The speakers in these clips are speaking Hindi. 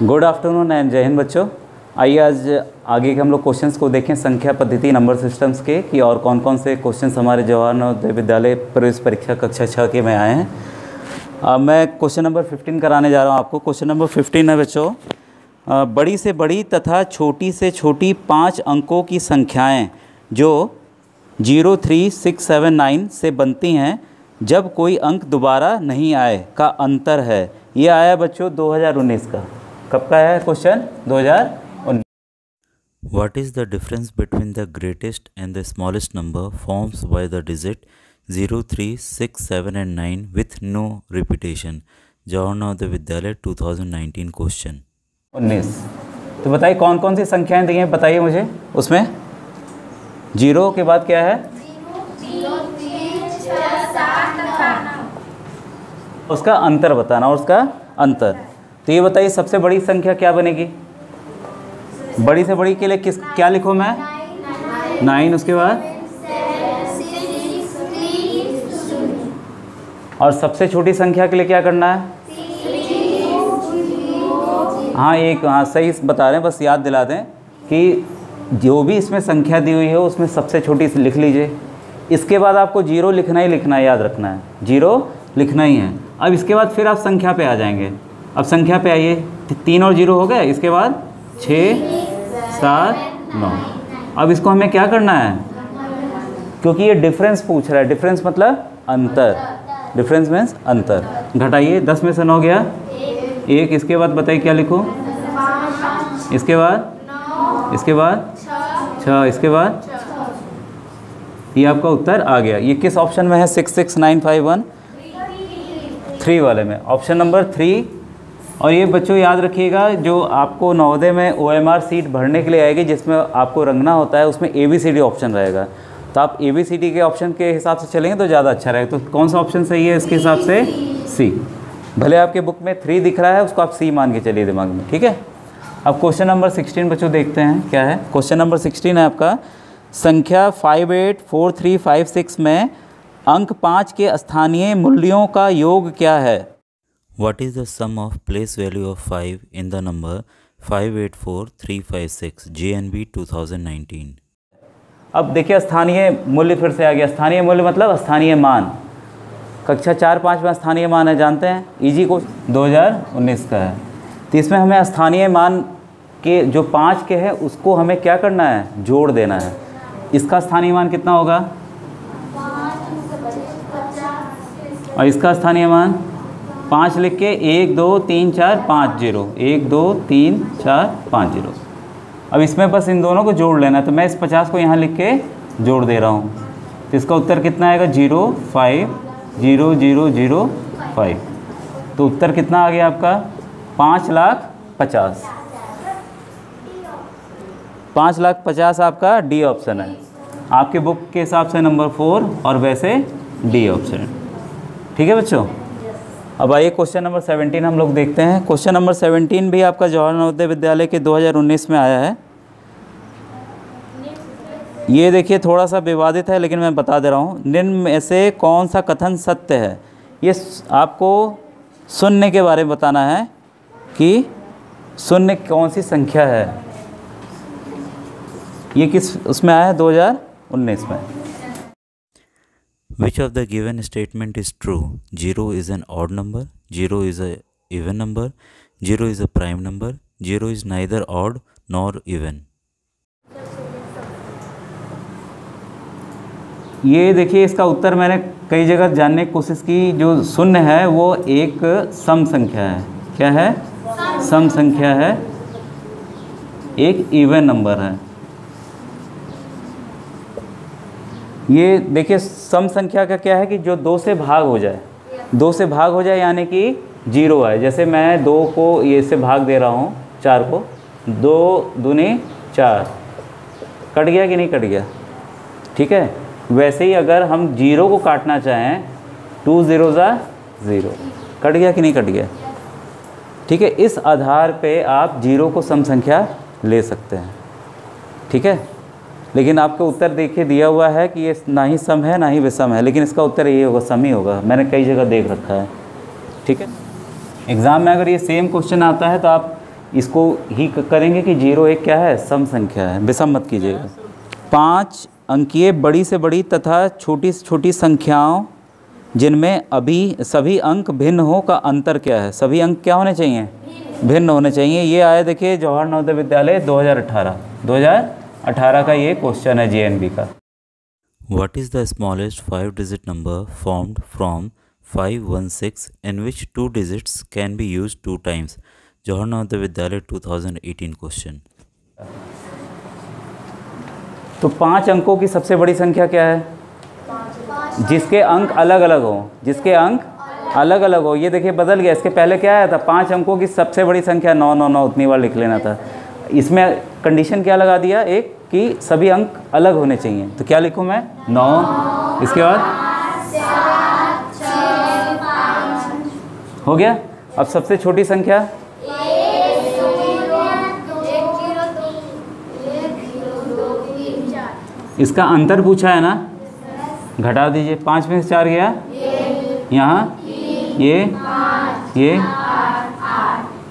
गुड आफ्टरनून एंड जय हिंद बच्चों। आइए आज आगे के हम लोग क्वेश्चंस को देखें संख्या पद्धति नंबर सिस्टम्स के कि और कौन कौन से क्वेश्चंस हमारे जवाहर नवोदय विद्यालय प्रवेश परीक्षा कक्षा 6 के में आए हैं। अब मैं क्वेश्चन नंबर 15 कराने जा रहा हूं आपको। क्वेश्चन नंबर 15 है बच्चों, बड़ी से बड़ी तथा छोटी से छोटी 5 अंकों की संख्याएँ जो 0, 3, 6, 7, 9 से बनती हैं जब कोई अंक दोबारा नहीं आए का अंतर है। ये आया बच्चों 2019 का। कब का है question? 2019। What is the difference between the greatest and the smallest number formed by the digit 0, 3, 6, 7 and 9 with no repetition? Jawahar Navodaya Vidyalaya 2019 question 19। तो बताइए कौन कौन सी संख्याएं दी हैं, बताइए मुझे। उसमें 0 के बाद क्या है? 0, 3, 6, 7, उसका अंतर बताना और उसका अंतर। तो ये बताइए सबसे बड़ी संख्या क्या बनेगी? बड़ी से बड़ी के लिए क्या लिखूँ मैं? 9। उसके बाद और सबसे छोटी संख्या के लिए क्या करना है? हाँ सही बता रहे हैं, बस याद दिला दें कि जो भी इसमें संख्या दी हुई है उसमें सबसे छोटी से लिख लीजिए। इसके बाद आपको 0 लिखना ही लिखना है, याद रखना है 0 लिखना ही है। अब इसके बाद फिर आप संख्या पे आ जाएंगे। अब संख्या पे आइए, 3 और 0 हो गए। इसके बाद 6, 7, 9। अब इसको हमें क्या करना है? क्योंकि ये डिफरेंस पूछ रहा है। डिफरेंस मतलब अंतर। डिफरेंस मीन्स अंतर। घटाइए, 10 में से 9 गया 1। इसके बाद बताइए क्या लिखूँ? इसके बाद 6। इसके बाद ये आपका उत्तर आ गया। ये किस ऑप्शन में है? 6, 6, 9, 5, 1 3 वाले में, ऑप्शन नंबर 3। और ये बच्चों याद रखिएगा, जो आपको नवोदय में OMR सीट भरने के लिए आएगी जिसमें आपको रंगना होता है, उसमें ABCD ऑप्शन रहेगा। तो आप ABCD के ऑप्शन के हिसाब से चलेंगे तो ज़्यादा अच्छा रहेगा। तो कौन सा ऑप्शन सही है इसके हिसाब से? C। भले आपके बुक में 3 दिख रहा है, उसको आप C मान के चलिए दिमाग में, ठीक है। अब क्वेश्चन नंबर 16 बच्चों देखते हैं क्या है। क्वेश्चन नंबर 16 है आपका, संख्या 5, 8, 4, 3, 5, 6 में अंक 5 के स्थानीय मूल्यों का योग क्या है? What is the sum of place value of 5 in the number 5, 8, 4, 3, 5, 6? JNB 2019। अब देखिए स्थानीय मूल्य फिर से आ गया। स्थानीय मूल्य मतलब स्थानीय मान। कक्षा 4, 5 में स्थानीय मान है, जानते हैं, इजी को 2019 का है। तो इसमें हमें स्थानीय मान के जो 5 के हैं उसको हमें क्या करना है? जोड़ देना है। इसका स्थानीय मान कितना होगा? और इसका स्थानीय मान 5 लिख के 1, 2, 3, 4, 5 0, 1, 2, 3, 4, 5 0। अब इसमें बस इन दोनों को जोड़ लेना है। तो मैं इस 50 को यहाँ लिख के जोड़ दे रहा हूँ। तो इसका उत्तर कितना आएगा? 0, 5, 0, 0, 0, 5। तो उत्तर कितना आ गया आपका? 5,50,000। 5,50,000 आपका डी ऑप्शन है। आपके बुक के हिसाब से नंबर 4 और वैसे डी ऑप्शन। ठीक है बच्चों। अब आइए क्वेश्चन नंबर 17 हम लोग देखते हैं। क्वेश्चन नंबर 17 भी आपका जवाहर नवोदय विद्यालय के 2019 में आया है। ये देखिए थोड़ा सा विवादित है लेकिन मैं बता दे रहा हूँ। निम्न में से कौन सा कथन सत्य है? ये आपको शून्य के बारे में बताना है कि शून्य कौन सी संख्या है। ये किस उसमें आया है? 2019 में। Which of the given statement is true? 0 is an odd number, 0 is a even number, 0 is a prime number, 0 is neither odd nor even. ये देखिए इसका उत्तर मैंने कई जगह जानने की कोशिश की। जो शून्य है वो एक सम संख्या है। क्या है? सम संख्या है, एक इवन नंबर है। ये देखिए सम संख्या का क्या है कि जो 2 से भाग हो जाए, 2 से भाग हो जाए यानी कि 0 आए। जैसे मैं 2 को ये से भाग दे रहा हूँ 4 को, 2 दूनी 4, कट गया कि नहीं कट गया? ठीक है। वैसे ही अगर हम 0 को काटना चाहें, 2 0 ज़ा 0, कट गया कि नहीं कट गया? ठीक है। इस आधार पे आप 0 को सम संख्या ले सकते हैं। ठीक है। लेकिन आपको उत्तर देखिए दिया हुआ है कि ये ना ही सम है ना ही विषम है, लेकिन इसका उत्तर ये होगा, सम ही होगा। मैंने कई जगह देख रखा है। ठीक है। एग्ज़ाम में अगर ये सेम क्वेश्चन आता है तो आप इसको ही करेंगे कि 0 1 क्या है, सम संख्या है, विषम मत कीजिएगा। 5 अंकीय बड़ी से बड़ी तथा छोटी से छोटी संख्याओं जिनमें अभी सभी अंक भिन्न हो का अंतर क्या है? सभी अंक क्या होने चाहिए? भिन्न होने चाहिए। ये आया देखिए जवाहर नवोदय विद्यालय 2018 का ये क्वेश्चन है JNB का। What is the smallest 5-digit number formed from 516 in which 2 digits can be used 2 times? Jawahar Navodaya Vidyalaya 2018 question. तो 5 अंकों की सबसे बड़ी संख्या क्या है? जिसके अंक अलग अलग हो, जिसके अंक अलग अलग हो। ये देखिए बदल गया, इसके पहले क्या आया था? 5 अंकों की सबसे बड़ी संख्या 9 9 9, उतनी बार लिख लेना था। इसमें कंडीशन क्या लगा दिया एक, कि सभी अंक अलग होने चाहिए। तो क्या लिखूं मैं? 9, इसके बाद हो गया। अब सबसे छोटी संख्या इसका अंतर पूछा है ना, घटा दीजिए। 5 में से 4 गया, यहाँ ये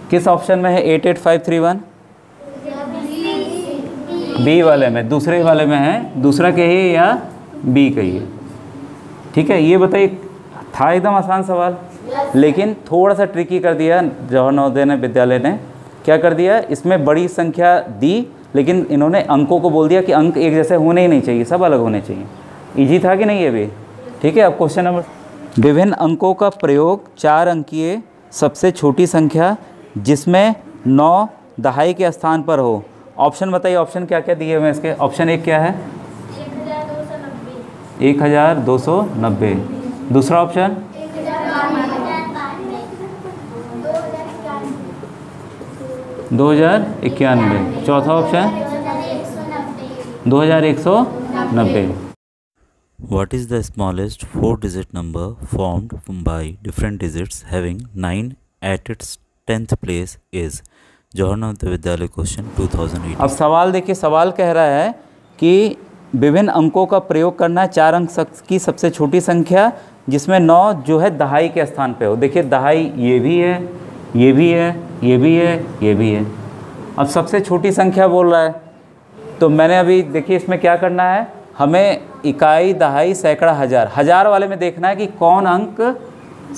किस ऑप्शन में है? 8 8 5 3 1 बी वाले में, दूसरे वाले में है। दूसरा कहिए या बी कहिए, ठीक है। ये बताइए, था एकदम आसान सवाल, लेकिन थोड़ा सा ट्रिकी कर दिया जवाहर नवोदय विद्यालय ने। क्या कर दिया? इसमें बड़ी संख्या दी, लेकिन इन्होंने अंकों को बोल दिया कि अंक एक जैसे होने ही नहीं चाहिए, सब अलग होने चाहिए। इजी था कि नहीं ये भी? ठीक है। अब क्वेश्चन नंबर, विभिन्न अंकों का प्रयोग 4 अंकीय सबसे छोटी संख्या जिसमें 9 दहाई के स्थान पर हो। ऑप्शन बताइए, ऑप्शन क्या क्या दिए हुए हैं इसके? ऑप्शन 1 क्या है? 1290। दूसरा ऑप्शन 2091। चौथा option 2190। What is the smallest 4-digit number formed by different digits having 9 at its 10th place is? Jawahar Navodaya Vidyalaya question 2008। अब सवाल देखिए, सवाल कह रहा है कि विभिन्न अंकों का प्रयोग करना है 4 अंक की सबसे छोटी संख्या जिसमें 9 जो है दहाई के स्थान पे हो। देखिए दहाई ये भी है, ये भी है, ये भी है, ये भी है। अब सबसे छोटी संख्या बोल रहा है, तो मैंने अभी देखिए इसमें क्या करना है, हमें इकाई, दहाई, सैकड़ा, हज़ार, हज़ार वाले में देखना है कि कौन अंक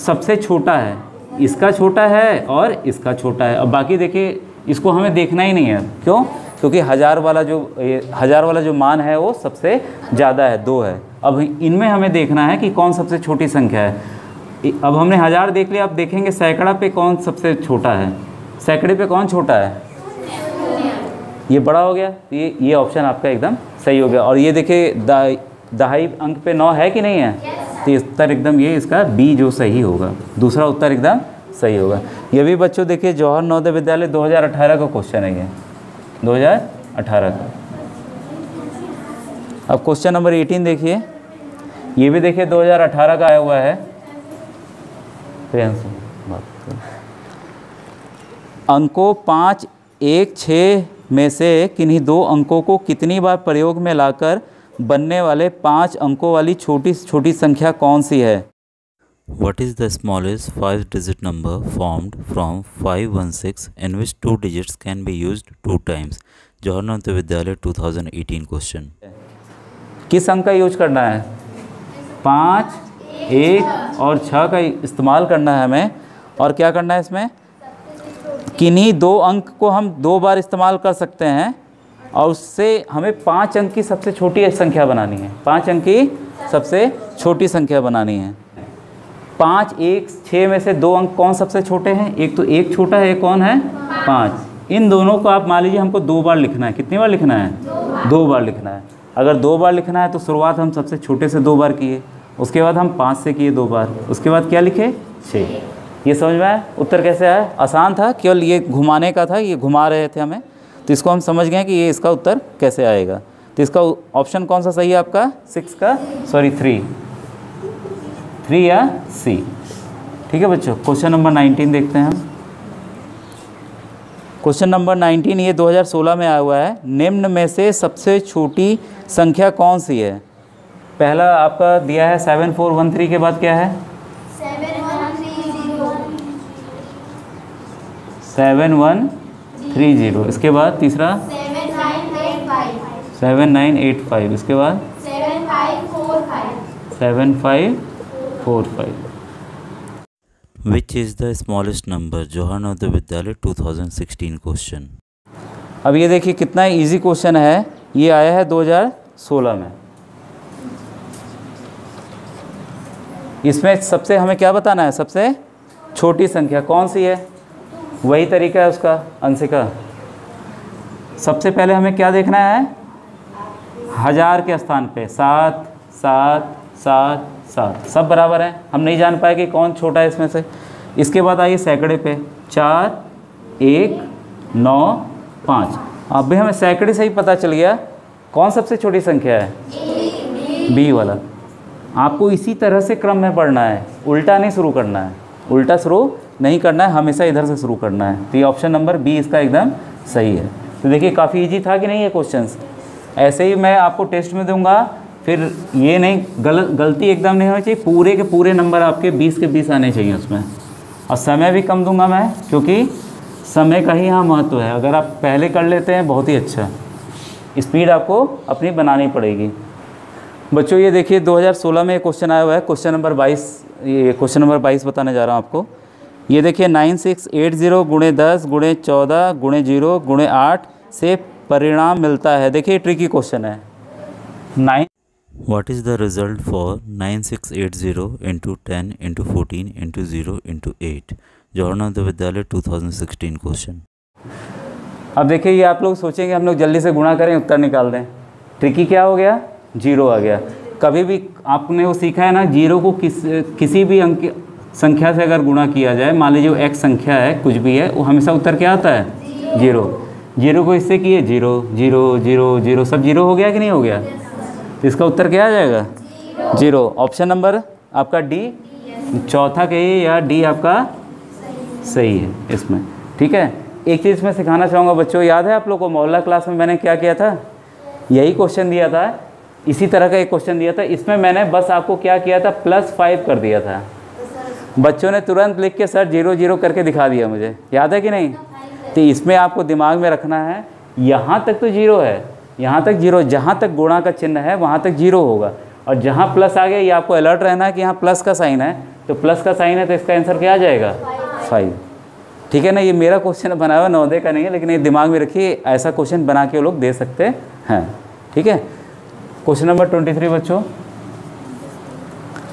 सबसे छोटा है। इसका छोटा है और इसका छोटा है। अब बाकी देखिए इसको हमें देखना ही नहीं है, क्यों? क्योंकि हज़ार वाला जो मान है वो सबसे ज़्यादा है, 2 है। अब इनमें हमें देखना है कि कौन सबसे छोटी संख्या है। अब हमने हज़ार देख लिया, अब देखेंगे सैकड़ा पे कौन सबसे छोटा है। सैकड़े पे कौन छोटा है? ये बड़ा हो गया। ये ऑप्शन आपका एकदम सही हो गया। और ये देखिए दहाई अंक पे 9 है कि नहीं है? तो उत्तर एकदम ये इसका बी जो सही होगा, दूसरा उत्तर एकदम सही होगा। ये भी बच्चों देखिए जवाहर नवोदय विद्यालय 2018 का क्वेश्चन है, ये 2018 का। अब क्वेश्चन नंबर 18 देखिए, ये भी देखिए 2018 का आया हुआ है। अंकों 5 1 6 में से किन्हीं 2 अंकों को कितनी बार प्रयोग में लाकर बनने वाले 5 अंकों वाली छोटी छोटी संख्या कौन सी है? What is the smallest 5-digit number formed from 516 in which 2 digits can be used 2 times? Jawahar Navodaya Vidyalaya 2018 question. किस अंक का यूज करना है? 5 1 और 6 का इस्तेमाल करना है हमें। और क्या करना है इसमें? किन्हीं 2 अंक को हम 2 बार इस्तेमाल कर सकते हैं और उससे हमें 5 अंक की सबसे छोटी संख्या बनानी है। 5 अंक की सबसे छोटी संख्या बनानी है। 5 1 6 में से 2 अंक कौन सबसे छोटे हैं? एक तो 1 छोटा है, एक कौन है? 5। इन दोनों को आप मान लीजिए हमको 2 बार लिखना है। कितनी बार लिखना है? 2 बार लिखना है। अगर 2 बार लिखना है तो शुरुआत हम सबसे छोटे से 2 बार किए, उसके बाद हम 5 से किए 2 बार, उसके बाद क्या लिखे? 6। ये समझ में आया? उत्तर कैसे आया? आसान था, केवल ये घुमाने का था, ये घुमा रहे थे हमें, तो इसको हम समझ गए कि ये इसका उत्तर कैसे आएगा। तो इसका ऑप्शन कौन सा सही है आपका? 3 या सी। ठीक है बच्चों, क्वेश्चन नंबर 19 देखते हैं हम। क्वेश्चन नंबर 19 ये 2016 में आया हुआ है। निम्न में से सबसे छोटी संख्या कौन सी है? पहला आपका दिया है 7413 के बाद क्या है? 7130। 7130। 30। इसके बाद तीसरा 7985 7985। इसके बाद 7545 7545। Which is the smallest number? Johanoda Vidyalaya 2016 question. अब ये देखिए कितना इजी क्वेश्चन है, ये आया है 2016 में। इसमें सबसे हमें क्या बताना है, सबसे छोटी संख्या कौन सी है, वही तरीका है उसका आंसर का। सबसे पहले हमें क्या देखना है, हज़ार के स्थान पे 7 7 7 7 सब बराबर है, हम नहीं जान पाए कि कौन छोटा है इसमें से। इसके बाद आइए सैकड़े पे 4 1 9 5। अब भी हमें सैकड़े से ही पता चल गया कौन सबसे छोटी संख्या है, बी वाला। आपको इसी तरह से क्रम में पढ़ना है, उल्टा नहीं शुरू करना है, उल्टा शुरू नहीं करना है, हमेशा इधर से शुरू करना है। तो ये ऑप्शन नंबर बी इसका एकदम सही है। तो देखिए काफ़ी इजी था कि नहीं ये क्वेश्चंस। ऐसे ही मैं आपको टेस्ट में दूंगा, फिर ये नहीं गलती एकदम नहीं होनी चाहिए, पूरे के पूरे नंबर आपके 20 के 20 आने चाहिए उसमें। और समय भी कम दूंगा मैं, क्योंकि समय का ही यहाँ महत्व है। अगर आप पहले कर लेते हैं बहुत ही अच्छा, स्पीड आपको अपनी बनानी पड़ेगी। बच्चों ये देखिए 2016 में क्वेश्चन आया हुआ है, क्वेश्चन नंबर 22। ये क्वेश्चन नंबर 22 बताने जा रहा हूँ आपको। ये देखिए 9680 गुणे 10 गुणे 14 गुणे 0 गुणे 8 से परिणाम मिलता है। देखिए ट्रिकी क्वेश्चन है। 9 What is the result for 9680 into 10 into 14 into 0 into 8? Johanoda Vidyalaya 2016 question. अब देखिए ये आप लोग सोचेंगे हम लोग जल्दी से गुणा करें उत्तर निकाल दें। ट्रिकी क्या हो गया, 0 आ गया। कभी भी आपने वो सीखा है ना, 0 को किसी भी अंक संख्या से अगर गुणा किया जाए, मान लीजिए वो x संख्या है, कुछ भी है, वो हमेशा उत्तर क्या आता है, 0। 0 को इससे किए 0 0 0 0, सब 0 हो गया कि नहीं हो गया, तो इसका उत्तर क्या आ जाएगा, 0। ऑप्शन नंबर आपका डी चौथा कहिए या डी आपका सही है इसमें। ठीक है, एक चीज़ मैं सिखाना चाहूँगा बच्चों, याद है आप लोग को मोहल्ला क्लास में मैंने क्या किया था, यही क्वेश्चन दिया था, इसी तरह का एक क्वेश्चन दिया था। इसमें मैंने बस आपको क्या किया था, +5 कर दिया था। बच्चों ने तुरंत लिख के सर 0 0 करके दिखा दिया, मुझे याद है कि नहीं। तो इसमें आपको दिमाग में रखना है, यहाँ तक तो 0 है, यहाँ तक 0, जहाँ तक गुणा का चिन्ह है वहाँ तक 0 होगा, और जहाँ प्लस आ गया ये आपको अलर्ट रहना है कि यहाँ प्लस का साइन है, तो प्लस का साइन है तो इसका आंसर क्या आ जाएगा, 5। ठीक है ना, ये मेरा क्वेश्चन बना हुआ नवोदय का नहीं है, लेकिन ये दिमाग में रखिए, ऐसा क्वेश्चन बना के वो लोग दे सकते हैं। ठीक है, क्वेश्चन नंबर 23 बच्चों,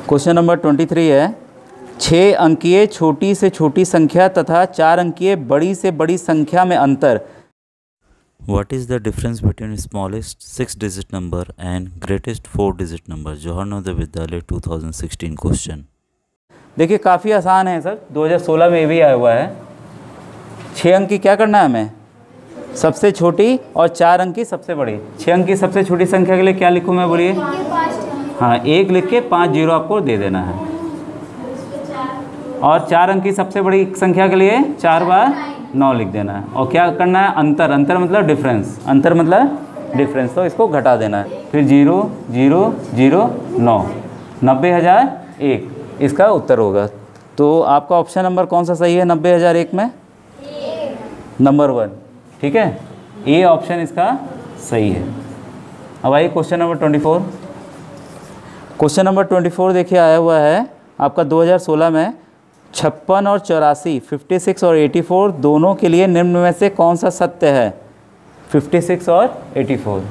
क्वेश्चन नंबर 23 है 6 अंकीय छोटी से छोटी संख्या तथा 4 अंकीय बड़ी से बड़ी संख्या में अंतर। What is the difference between smallest 6-digit number and greatest 4-digit number? Johanoda Vidyalaya 2016 question. देखिए काफ़ी आसान है सर, 2016 में भी आया हुआ है। 6 अंक की क्या करना है हमें, सबसे छोटी, और 4 अंक की सबसे बड़ी। 6 अंक की सबसे छोटी संख्या के लिए क्या लिखूँ मैं, बोलिए। हाँ, 1 लिख के 5 0 आपको दे देना है, और 4 अंक की सबसे बड़ी संख्या के लिए 4 बार 9 लिख देना है। और क्या करना है, अंतर, अंतर मतलब डिफरेंस, अंतर मतलब डिफरेंस, तो इसको घटा देना है। फिर 0 0 0 9, 90,001 इसका उत्तर होगा। तो आपका ऑप्शन नंबर कौन सा सही है 90,001 में, नंबर 1। ठीक है, ए ऑप्शन इसका सही है। अब आइए क्वेश्चन नंबर 24। क्वेश्चन नंबर 24 देखिए आया हुआ है आपका 2016 में, 56 और 84, 56 और 84 दोनों के लिए निम्न में से कौन सा सत्य है, 56 और 84।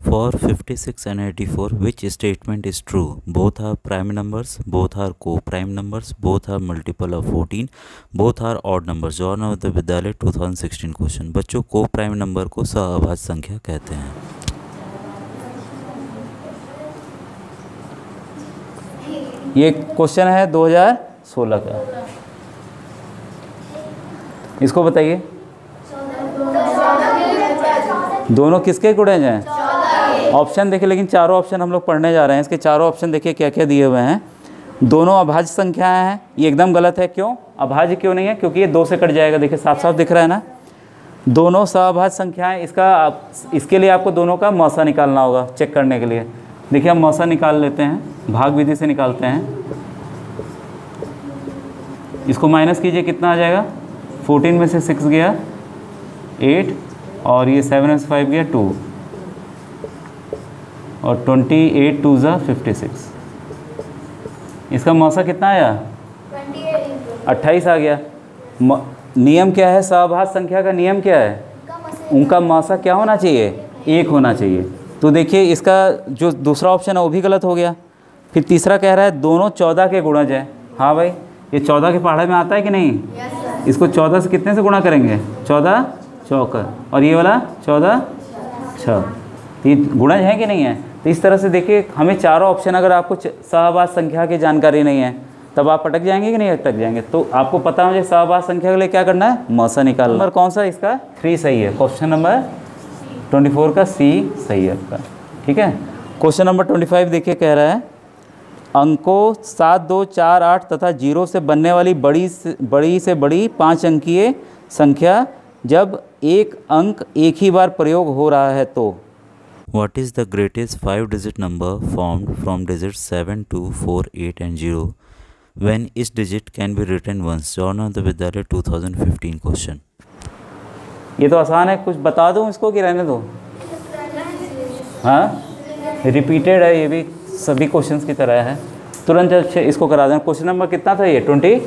For 56 and 84, which statement is true? Both are prime numbers, both are co-prime numbers, both are multiple of 14, both are odd numbers. Johanoda Vidyalaya 2016 question. बच्चों, co-prime नंबर को सह-अभाज्य संख्या कहते हैं। ये क्वेश्चन है 2016 का, इसको बताइए। दोनों किसके गुणज हैं, ऑप्शन देखिए, लेकिन चारों ऑप्शन हम लोग पढ़ने जा रहे हैं। इसके चारों ऑप्शन देखिए क्या क्या दिए हुए हैं। दोनों अभाज्य संख्याएं हैं, ये एकदम गलत है। क्यों अभाज्य क्यों नहीं है, क्योंकि ये 2 से कट जाएगा, देखिए साफ साफ दिख रहा है ना। दोनों सअभाज्य संख्याएं, इसके लिए आपको दोनों का मौसा निकालना होगा चेक करने के लिए। देखिए हम मौसा निकाल लेते हैं, भाग विधि से निकालते हैं। इसको माइनस कीजिए, कितना आ जाएगा, 14 में से 6 गया 8 और ये 7 में से 5 गया 2 और 28 2 ज़ा 56। इसका मौसा कितना आया? 28 आ गया। नियम क्या है? सहभाज्य संख्या का नियम क्या है? उनका मौसा क्या होना चाहिए? 1 होना चाहिए। तो देखिए इसका जो दूसरा ऑप्शन है वो भी गलत हो गया। फिर तीसरा कह रहा है दोनों 14 के गुणज हैं। हाँ भाई, ये 14 के पहाड़े में आता है कि नहीं? इसको 14 से कितने से गुणा करेंगे? 14 चौका, और ये वाला 14 6। ये गुणज है कि नहीं है? तो इस तरह से देखिए, हमें चारों ऑप्शन, अगर आपको सहभाज्य संख्या की जानकारी नहीं है तब आप अटक जाएंगे कि नहीं अटक जाएंगे? तो आपको पता मुझे सहभाज्य संख्या के लिए क्या करना है? मौसा निकालना। नंबर कौन सा? इसका 3 सही है। क्वेश्चन नंबर 24 का सी सही है आपका। ठीक है। क्वेश्चन नंबर 25 देखिए, कह रहा है अंकों 7 2 4 8 तथा 0 से बनने वाली बड़ी से बड़ी 5 अंकीय संख्या जब एक अंक एक ही बार प्रयोग हो रहा है तो What is the greatest 5-digit number formed from digits 7, 2, 4, 8 and 0 when each digit can be written once? Journal the Vidyalaya 2015 question. ये तो आसान है, कुछ बता दूं इसको कि रहने दो? हाँ, रिपीटेड है, ये भी सभी क्वेश्चंस की तरह है। तुरंत अच्छे इसको करा दें। क्वेश्चन नंबर कितना था ये? 25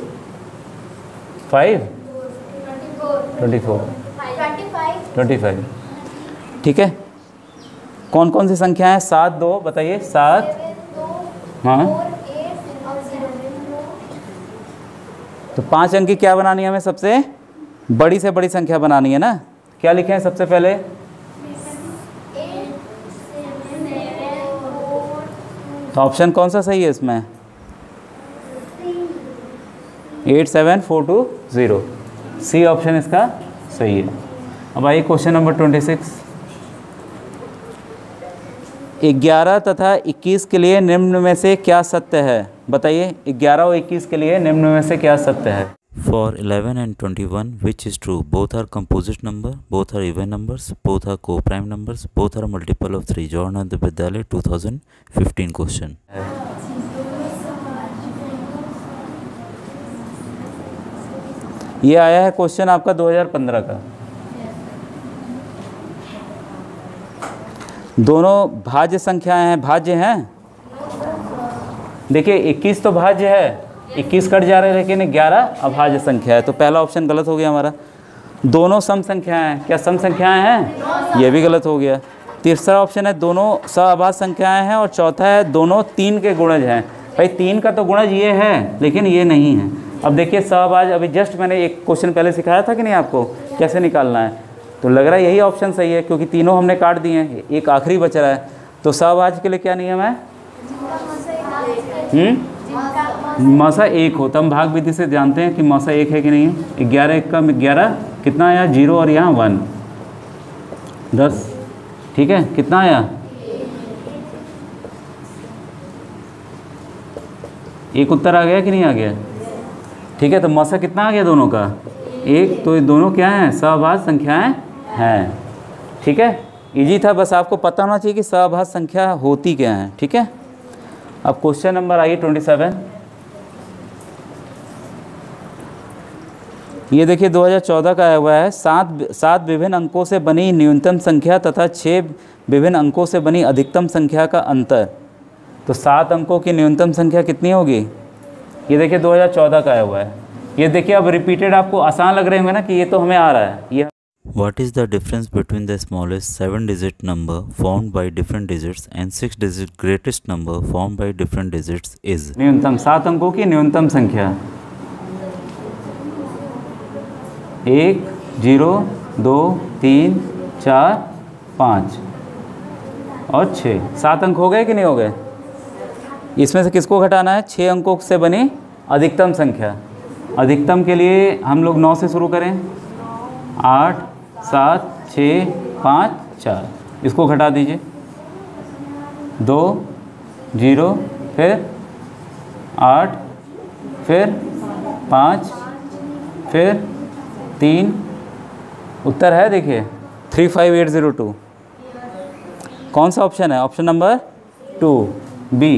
24 ठीक है। कौन कौन सी संख्या है? 7 2 बताइए। 7 हाँ, तो 5 अंक की क्या बनानी है हमें? सबसे बड़ी से बड़ी संख्या बनानी है ना। क्या लिखे हैं सबसे पहले? तो ऑप्शन कौन सा सही है इसमें? 8 7 4 2 0, सी ऑप्शन इसका सही है। अब आइए क्वेश्चन नंबर 26। 11 तथा 21 के लिए निम्न में से क्या सत्य है? बताइए, 11 और 21 के लिए निम्न में से क्या सत्य है? For 11 and 21, which is true? Both are composite number, both are even numbers, both are co-prime numbers, both are multiple of 3. Journal the Vidyalaya 2015 question. ये आया है क्वेश्चन आपका 2015 का। दोनों भाज्य संख्याएं हैं, भाज्य हैं। देखिए 21 तो भाज्य है, 21 कट जा रहे हैं, लेकिन 11 अभाज्य संख्या है। तो पहला ऑप्शन गलत हो गया हमारा। दोनों सम संख्याएं हैं, क्या सम संख्याएं हैं? ये भी गलत हो गया। तीसरा ऑप्शन है दोनों सहअभाज्य संख्याएं हैं, और चौथा है दोनों 3 के गुणज हैं। भाई 3 का तो गुणज ये है, लेकिन ये नहीं है। अब देखिए सहअभाज्य, अभी जस्ट मैंने एक क्वेश्चन पहले सिखाया था कि नहीं आपको, कैसे निकालना है। तो लग रहा है यही ऑप्शन सही है, क्योंकि तीनों हमने काट दिए हैं, एक आखिरी बच रहा है। तो सहअभाज्य के लिए क्या नियम है? मौसा 1 हो। तो हम भाग विधि से जानते हैं कि मौसा 1 है कि नहीं है। 11 1 का 11 कितना आया? 0 और यहाँ 1 10। ठीक है, कितना आया? एक उत्तर आ गया कि नहीं आ गया? ठीक है, तो मौसा कितना आ गया दोनों का? 1। तो ये दोनों क्या हैं? सहअभाज्य संख्याएं हैं। ठीक है, इजी था, बस आपको पता होना चाहिए कि सहअभाज्य संख्या होती क्या है। ठीक है। अब क्वेश्चन नंबर आइए 27। ये देखिए 2014 का आया हुआ है। 7 विभिन्न अंकों से बनी न्यूनतम संख्या तथा 6 विभिन्न अंकों से बनी अधिकतम संख्या का अंतर। तो 7 अंकों की न्यूनतम संख्या कितनी होगी? ये देखिए 2014 का आया हुआ है। ये देखिए अब रिपीटेड आपको आसान लग रहे होंगे ना कि ये तो हमें आ रहा है। ये What is the difference between the smallest 7-digit number formed by different digits and 6-digit greatest number formed by different digits is? न्यूनतम 7 अंकों की न्यूनतम संख्या 1 0 2 3 4 5 और 6। 7 अंक हो गए कि नहीं हो गए? इसमें से किसको घटाना है? 6 अंकों से बनी अधिकतम संख्या। अधिकतम के लिए हम लोग 9 से शुरू करें। 8 7 6 5 4, इसको घटा दीजिए। 2 0 फिर 8 फिर 5 फिर 3। उत्तर है देखिए 35802। कौन सा ऑप्शन है? Option number 2 B.